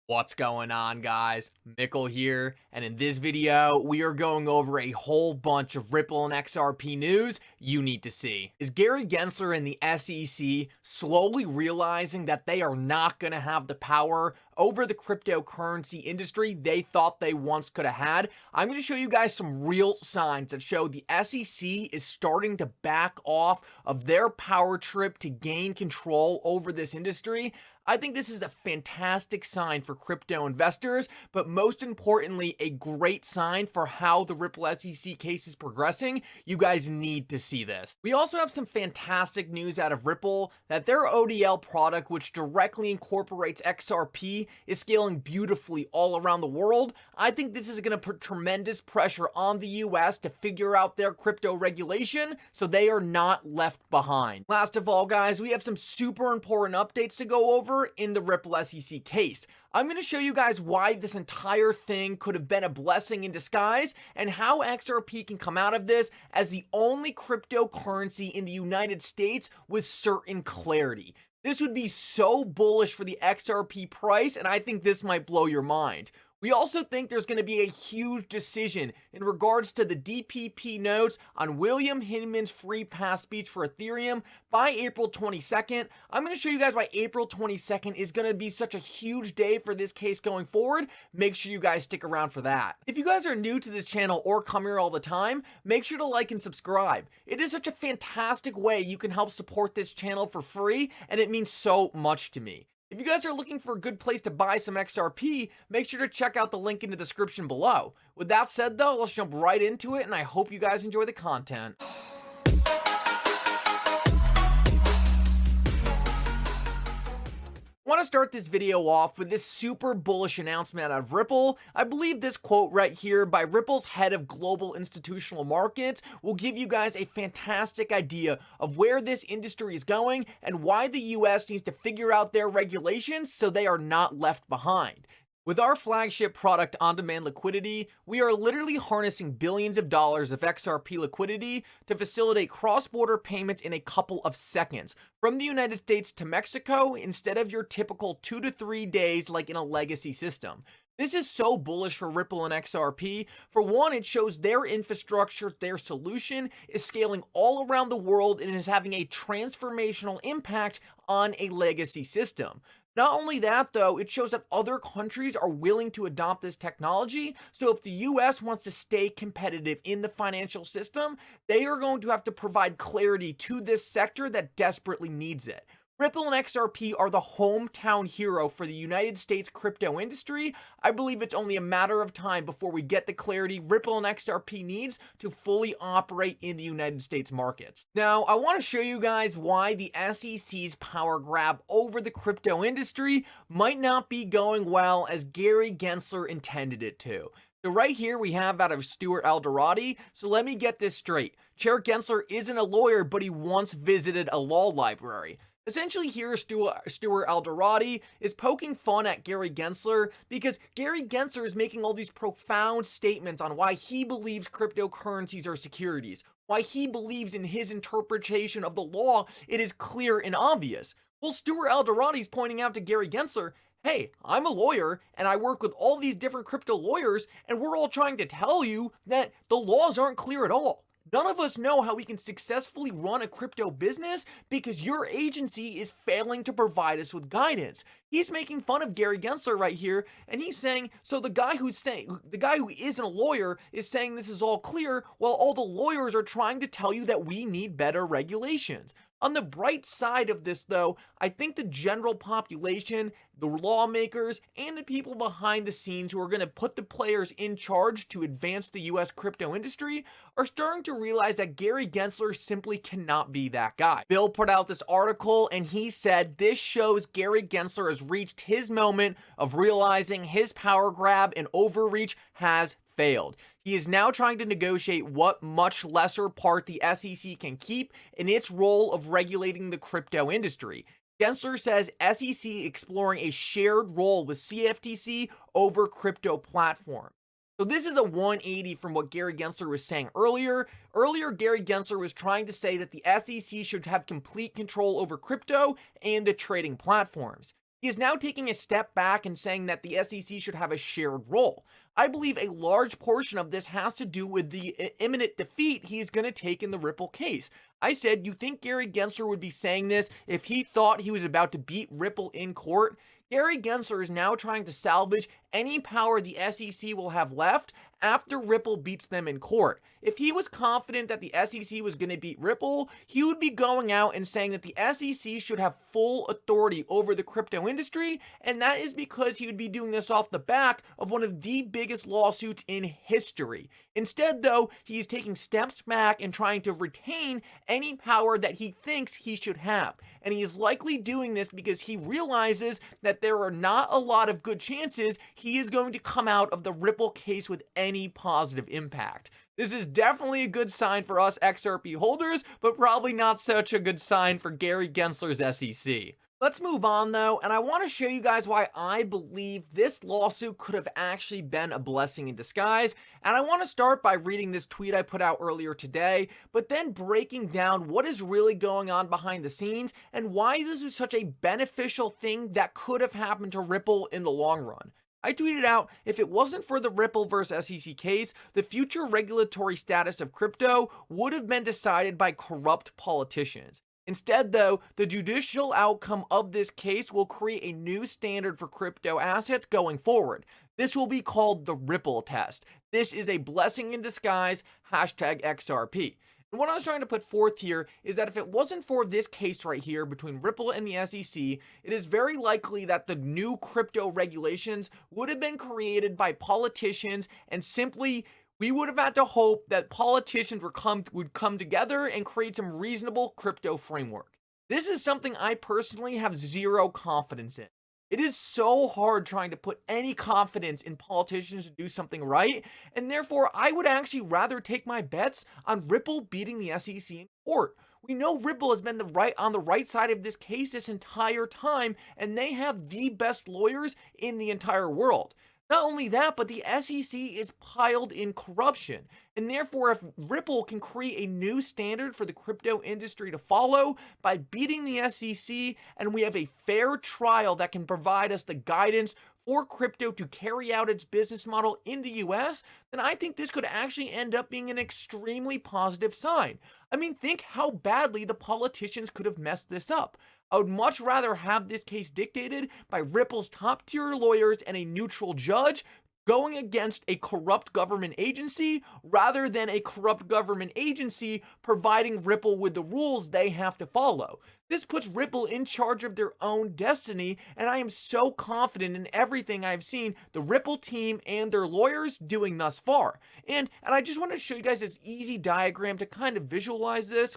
What's going on, guys? Mickle here, and in this video, we are going over a whole bunch of Ripple and XRP news you need to see. Is Gary Gensler and the SEC slowly realizing that they are not going to have the power over the cryptocurrency industry they thought they once could have had? I'm going to show you guys some real signs that show the SEC is starting to back off of their power trip to gain control over this industry. I think this is a fantastic sign for crypto investors, but most importantly, a great sign for how the Ripple SEC case is progressing. You guys need to see this. We also have some fantastic news out of Ripple that their ODL product, which directly incorporates XRP, is scaling beautifully all around the world. I think this is going to put tremendous pressure on the US to figure out their crypto regulation so they are not left behind. Last of all, guys, we have some super important updates to go over in the Ripple SEC case. I'm going to show you guys why this entire thing could have been a blessing in disguise and how XRP can come out of this as the only cryptocurrency in the United States with certain clarity. This would be so bullish for the XRP price, and I think this might blow your mind. We also think there's going to be a huge decision in regards to the DPP notes on William Hinman's free pass speech for Ethereum by April 22nd. I'm going to show you guys why April 22nd is going to be such a huge day for this case going forward. Make sure you guys stick around for that. If you guys are new to this channel or come here all the time, make sure to like and subscribe. It is such a fantastic way you can help support this channel for free, and it means so much to me. If you guys are looking for a good place to buy some XRP, make sure to check out the link in the description below. With that said though, let's jump right into it, and I hope you guys enjoy the content. I want to start this video off with this super bullish announcement out of Ripple. I believe this quote right here by Ripple's head of global institutional markets will give you guys a fantastic idea of where this industry is going and why the US needs to figure out their regulations so they are not left behind. With our flagship product on-demand liquidity, we are literally harnessing billions of dollars of XRP liquidity to facilitate cross-border payments in a couple of seconds from the United States to Mexico instead of your typical 2 to 3 days like in a legacy system. This is so bullish for Ripple and XRP. For one, it shows their infrastructure, their solution is scaling all around the world and is having a transformational impact on a legacy system. Not only that, though, it shows that other countries are willing to adopt this technology. So if the US wants to stay competitive in the financial system, they are going to have to provide clarity to this sector that desperately needs it. Ripple and XRP are the hometown hero for the United States crypto industry. I believe it's only a matter of time before we get the clarity Ripple and XRP needs to fully operate in the United States markets. Now, I want to show you guys why the SEC's power grab over the crypto industry might not be going well as Gary Gensler intended it to. So right here we have out of Stuart Alderati. So let me get this straight. Chair Gensler isn't a lawyer, but he once visited a law library. Essentially here, Stuart Alderati is poking fun at Gary Gensler because Gary Gensler is making all these profound statements on why he believes cryptocurrencies are securities, why he believes in his interpretation of the law, it is clear and obvious. Well, Stuart Alderati is pointing out to Gary Gensler, hey, I'm a lawyer and I work with all these different crypto lawyers, and we're all trying to tell you that the laws aren't clear at all. None of us know how we can successfully run a crypto business because your agency is failing to provide us with guidance. He's making fun of Gary Gensler right here, and he's saying, so the guy who isn't a lawyer is saying this is all clear, while all the lawyers are trying to tell you that we need better regulations. On the bright side of this, though, I think the general population, the lawmakers, and the people behind the scenes who are going to put the players in charge to advance the US crypto industry are starting to realize that Gary Gensler simply cannot be that guy. Bill put out this article and he said this shows Gary Gensler has reached his moment of realizing his power grab and overreach has failed. He is now trying to negotiate what much lesser part the SEC can keep in its role of regulating the crypto industry. Gensler says SEC exploring a shared role with CFTC over crypto platform. So this is a 180 from what Gary Gensler was saying earlier. Earlier, Gary Gensler was trying to say that the SEC should have complete control over crypto and the trading platforms. he is now taking a step back and saying that the SEC should have a shared role. I believe a large portion of this has to do with the imminent defeat he is going to take in the Ripple case. I said, you think Gary Gensler would be saying this if he thought he was about to beat Ripple in court? Gary Gensler is now trying to salvage any power the SEC will have left after Ripple beats them in court. If he was confident that the SEC was going to beat Ripple, he would be going out and saying that the SEC should have full authority over the crypto industry, and that is because he would be doing this off the back of one of the biggest lawsuits in history. Instead, though, he is taking steps back and trying to retain any power that he thinks he should have. And he is likely doing this because he realizes that there are not a lot of good chances he is going to come out of the Ripple case with any positive impact. This is definitely a good sign for us XRP holders, but probably not such a good sign for Gary Gensler's SEC. Let's move on though, and I want to show you guys why I believe this lawsuit could have actually been a blessing in disguise. And I want to start by reading this tweet I put out earlier today, but then breaking down what is really going on behind the scenes and why this is such a beneficial thing that could have happened to Ripple in the long run. I tweeted out, if it wasn't for the Ripple vs. SEC case, the future regulatory status of crypto would have been decided by corrupt politicians. Instead, though, the judicial outcome of this case will create a new standard for crypto assets going forward. This will be called the Ripple test. This is a blessing in disguise, #XRP. And what I was trying to put forth here is that if it wasn't for this case right here between Ripple and the SEC, it is very likely that the new crypto regulations would have been created by politicians, and simply we would have had to hope that politicians would come together and create some reasonable crypto framework. This is something I personally have zero confidence in. It is so hard trying to put any confidence in politicians to do something right, and therefore I would actually rather take my bets on Ripple beating the SEC in court. We know Ripple has been on the right side of this case this entire time, and they have the best lawyers in the entire world. Not only that, but the SEC is piled in corruption. And therefore, if Ripple can create a new standard for the crypto industry to follow by beating the SEC, and we have a fair trial that can provide us the guidance for crypto to carry out its business model in the US, then I think this could actually end up being an extremely positive sign. I mean, think how badly the politicians could have messed this up. I would much rather have this case dictated by Ripple's top tier lawyers and a neutral judge going against a corrupt government agency rather than a corrupt government agency providing Ripple with the rules they have to follow. This puts Ripple in charge of their own destiny, and I am so confident in everything I've seen the Ripple team and their lawyers doing thus far. And I just want to show you guys this easy diagram to kind of visualize this.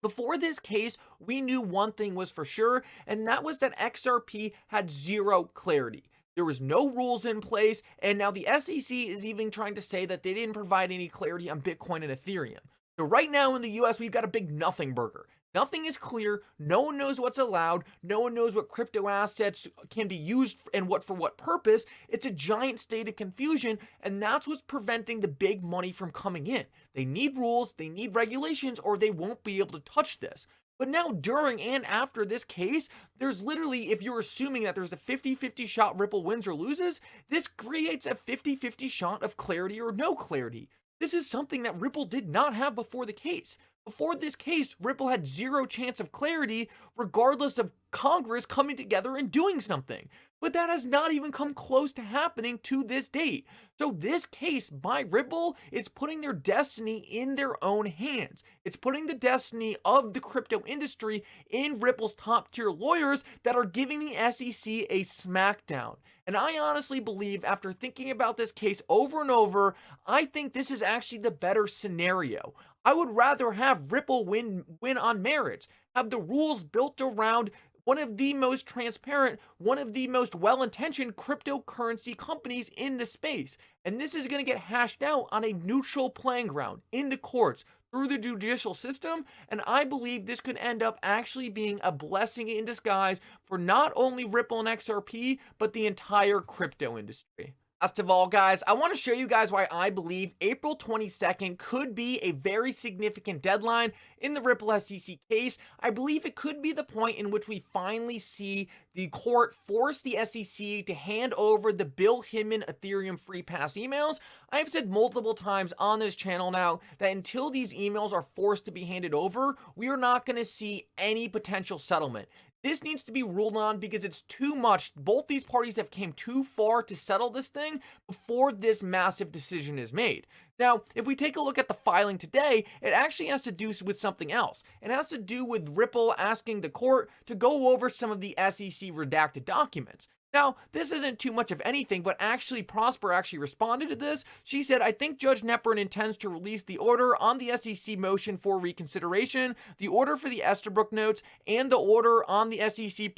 Before this case, we knew one thing was for sure, and that was that XRP had zero clarity. There was no rules in place, and now the SEC is even trying to say that they didn't provide any clarity on Bitcoin and Ethereum. So right now in the US, we've got a big nothing burger. Nothing is clear, no one knows what's allowed, no one knows what crypto assets can be used and for what purpose. It's a giant state of confusion, and that's what's preventing the big money from coming in. They need rules, they need regulations, or they won't be able to touch this. But now during and after this case, there's literally, if you're assuming that there's a 50-50 shot Ripple wins or loses, this creates a 50-50 shot of clarity or no clarity. This is something that Ripple did not have before the case. Before this case, Ripple had zero chance of clarity regardless of Congress coming together and doing something. But that has not even come close to happening to this date. So this case by Ripple is putting their destiny in their own hands. It's putting the destiny of the crypto industry in Ripple's top tier lawyers that are giving the SEC a smackdown. And I honestly believe, after thinking about this case over and over, I think this is actually the better scenario. I would rather have Ripple win on merits, have the rules built around one of the most transparent, one of the most well-intentioned cryptocurrency companies in the space. And this is going to get hashed out on a neutral playing ground in the courts through the judicial system. And I believe this could end up actually being a blessing in disguise for not only Ripple and XRP, but the entire crypto industry. Last of all, guys, I want to show you guys why I believe April 22nd could be a very significant deadline in the Ripple SEC case. I believe it could be the point in which we finally see the court force the SEC to hand over the Bill Hinman Ethereum free pass emails. I have said multiple times on this channel now that until these emails are forced to be handed over, we are not going to see any potential settlement. This needs to be ruled on because it's too much. Both these parties have came too far to settle this thing before this massive decision is made. Now, if we take a look at the filing today, it actually has to do with something else. It has to do with Ripple asking the court to go over some of the SEC redacted documents. Now, this isn't too much of anything, but actually Prosper actually responded to this. She said, I think Judge Neprin intends to release the order on the SEC motion for reconsideration, the order for the Estabrook notes, and the order on the SEC's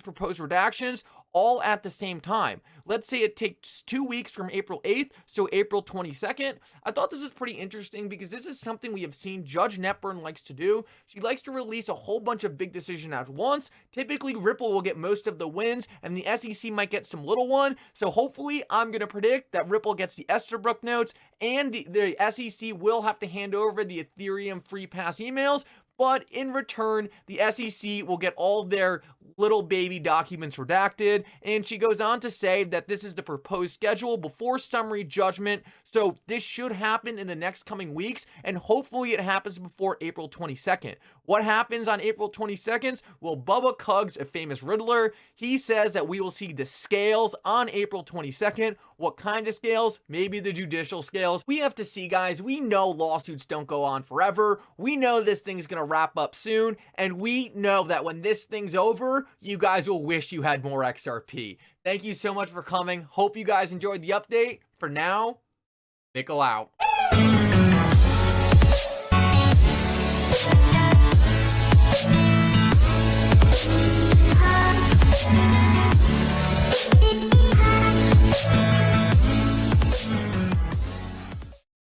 proposed redactions all at the same time. Let's say it takes 2 weeks from April 8th, so April 22nd. I thought this was pretty interesting because this is something we have seen Judge Neprin likes to do. She likes to release a whole bunch of big decisions at once. Typically, Ripple will get most of the wins, and the SEC might get some little one. So hopefully, I'm going to predict that Ripple gets the Estabrook notes, and the SEC will have to hand over the Ethereum free pass emails. But in return, the SEC will get all their little baby documents redacted. And she goes on to say that this is the proposed schedule before summary judgment. So this should happen in the next coming weeks. And hopefully it happens before April 22nd. What happens on April 22nd? Well, Bubba Cuggs, a famous Riddler, he says that we will see the scales on April 22nd. What kind of scales? Maybe the judicial scales. We have to see, guys. We know lawsuits don't go on forever. We know this thing is going to wrap up soon. And we know that when this thing's over, you guys will wish you had more XRP. Thank you so much for coming. Hope you guys enjoyed the update. For now, Mickle out.